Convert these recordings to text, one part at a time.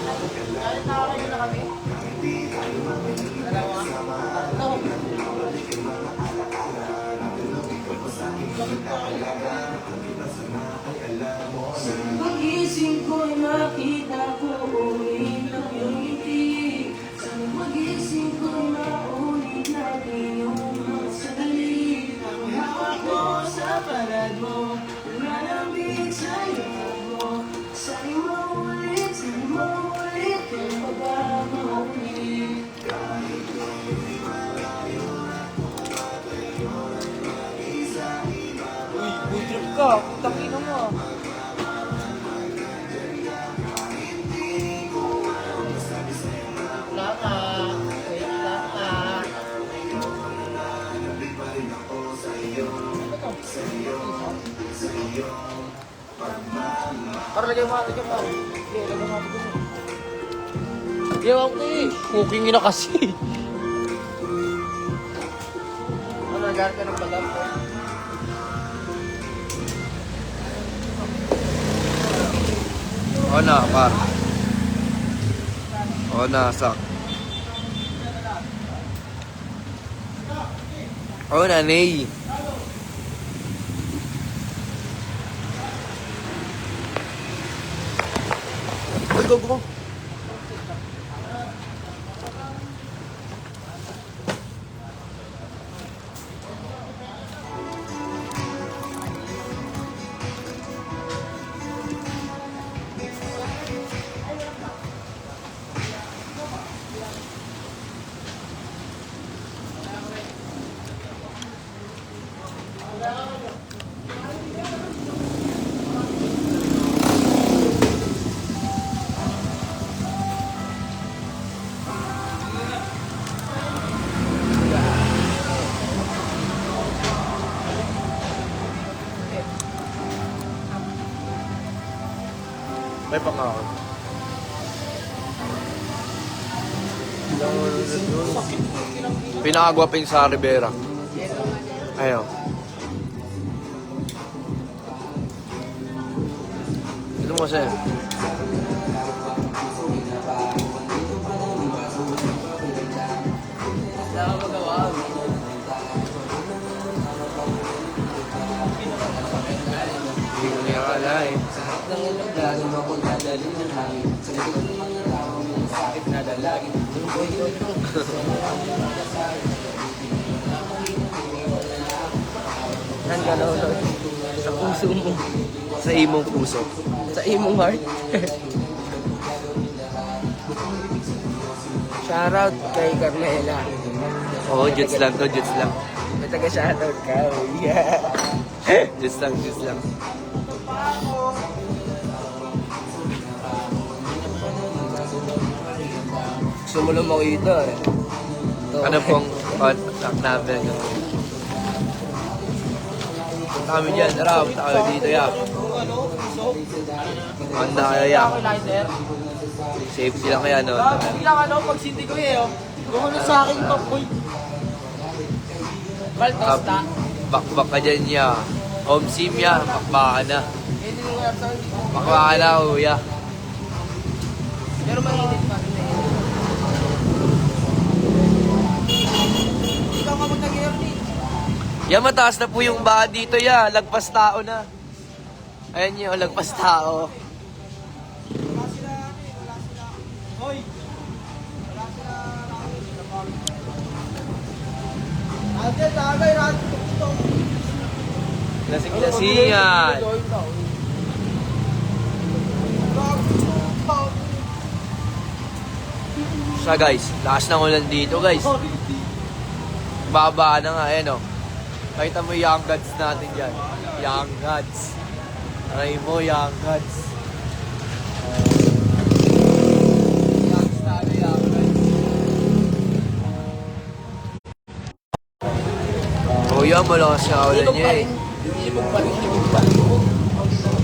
Kahit nakakayo na kami. Dalawa. Tatlo. Magising ko'y makita ko ulit ang iyong ngiti. Sana magising ko'y maulit natin yung mga sandali. Ang hawak ko sa palad mo, nananambit sa iyong mo. Sa'yo maulit, kaya pa ba maulit? Uy, good trip ka. Takino mo. Lama. Wait, lama. Para lagay mo, lagay mo. Sige, lagay mo. Sige, okay. Cooking na kasi. Ano, nagkaroon ka ng balat ko? Oo na, par. Oo na, sak. Oo na, Ney. Uy, go. May pangako. Pinakagwaping sa Rivera. Ayaw. Ito mo siya. Hindi ko niya akala eh. Nang ilog lagi mo akong dadalhin ng hangin. Sa likod ng mga tao, may sakit na dalagin. Nan galaw sa puso mo. Sa imong puso. Sa imong heart. Shoutout kay Carmela. Oo, jets lang to, jets lang. May taga-shoutout ka. Yeah. Jets lang, jets lang. Gusto mo lang makita eh. Ano pong contact namin? Punta kami dyan, tara, punta kami dito, ya. Honda kaya, ya. Safety lang kaya, no? Biglang ano, pag sindi ko eh, oh. Gumano sa akin pa, boy. Baltosta. Bakbak ka dyan, ya. Home sim, ya. Bakbaka na. Hindi mo kaya sa hindi. Bakbaka na, kuya. Pero mainit pa. Ikaw ka mag nag-airplane. Ya, mataas na po yung baha dito, ya. Lagpas tao na. Ayan yun, lagpas tao. Hoy! Ate, tagay, natin ito. Lasing-lasingan. Siya, guys. Lakas ng ulan dito, guys. Baba na nga, ayan, oh. Nakita mo yung young gods natin dyan. Young gods. Aray mo, young gods. Oh, yan, malakas nga ulan niya eh. Ibog pa rin.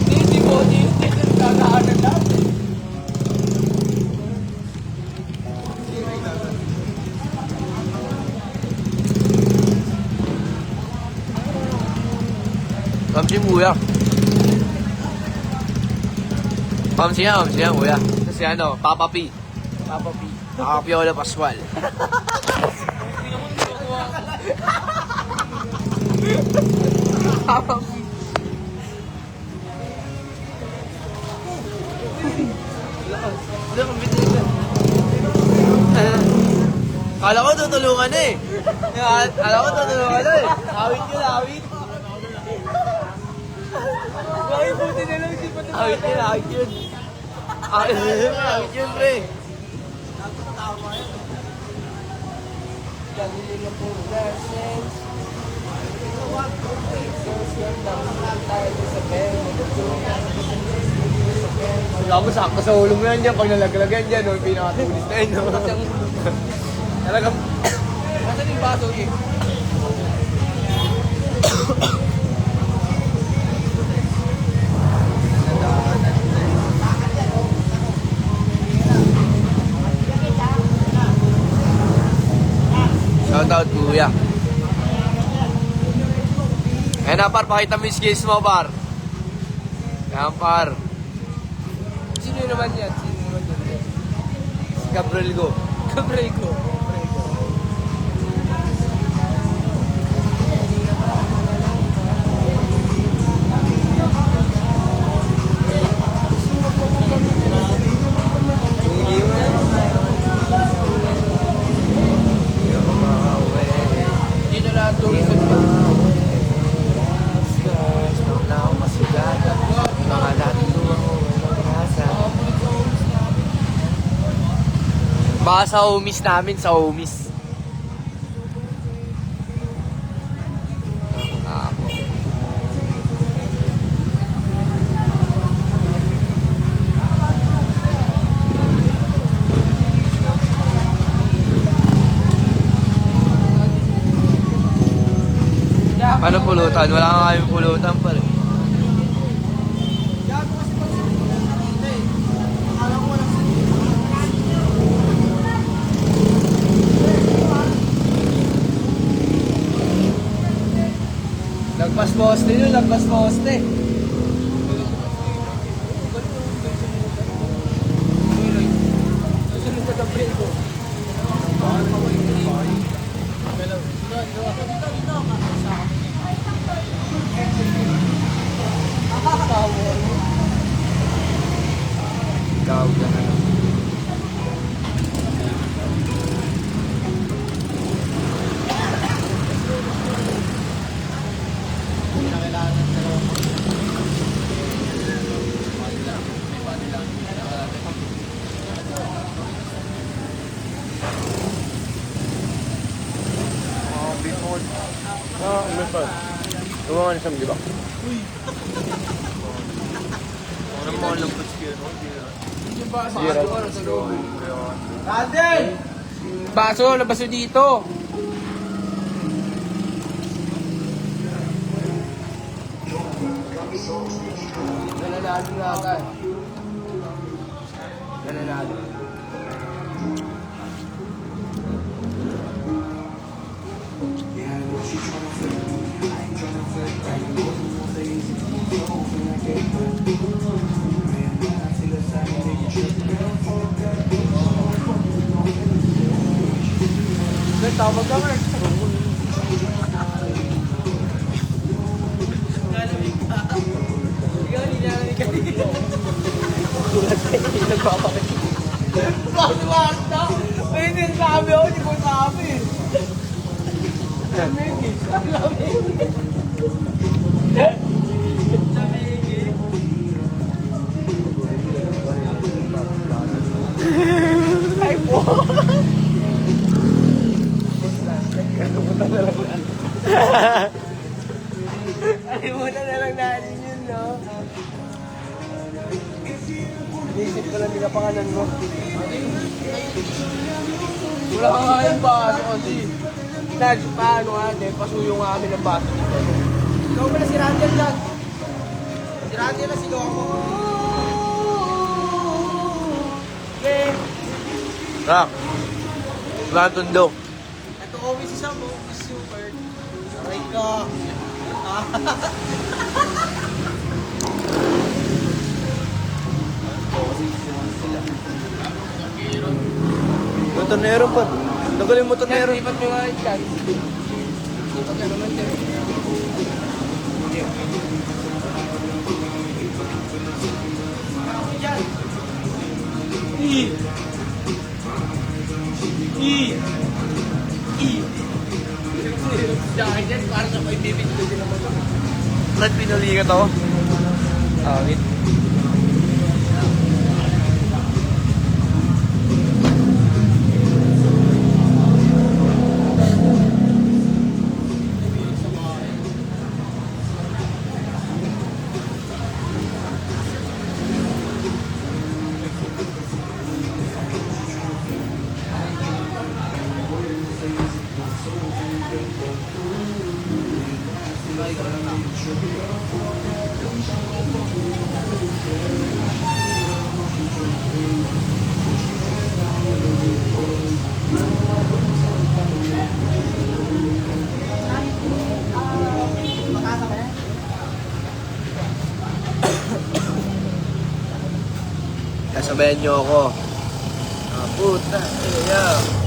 Hindi mo, hindi nagkakaanan natin. Kamsi kuya. Kamsi yan, kuya. Si ano, Papa P. Papa P. Papa Piolo Pascual. Papa P. Wala kang bitigan. Kala ko tutulungan na eh. Kala ko tutulungan na eh. Awit yun, awit. Bakit buti na lang si Pato? Awit yun, awit yun. Awit yun, pre. Galileo po blessings. Gago, sakto sa ulo mo yan dyan. Pag nalaglagan dyan, no, pinakatulis na yun. No? Talagang, Nasaan yung baso eh? shout out, kuya. Ayan na, par, pakita mo yung skills mo, par. Ayan, par. Sino naman yan? Sino naman yan? Si Gabriel Go. Kabray ko. Dito lahat tourism pa. Baka sa homies namin, sa homies. Ano pulutan? Wala nga kami pulutan pa rin. Lagpas poste yun, lagpas poste. Susunod na kabray ko. Ikaw ka na lang. Tumangan siyang di ba? Ano mo alam pa siya, no? Yung baso ano sa loob. Baso, labaso dito. Nananalo na ata. Nananalo. Tawag ka, Mark. Ikaw, nilalamig ka dito. Tulad ka, hindi nagpapakit. Bakit Marta? May sinasabi ako, hindi ko sabi. Lamigin. Lamigin. Ay po. Alimutan na lang natin yun, no? Inisip ko lang nikapangalan mo. Wala ka nga yung baso kasi. Paano nga, pasuyo nga kami ng baso. Ikaw pala si Randall dyan. Si Randall na si Loco. Okay. Rock. Wala ang tundo. Ito always si Sam, always super. Aray ka. sila. Yung tonero pa. Tanggalin mo tonero. Lipat nyo nga yung chan. Lipat ka naman dyan. Dahil para sa may bibig ko din naman. Brad, pinuli ka to. Wait. Kasabayan nyo ako. Puta, yeah.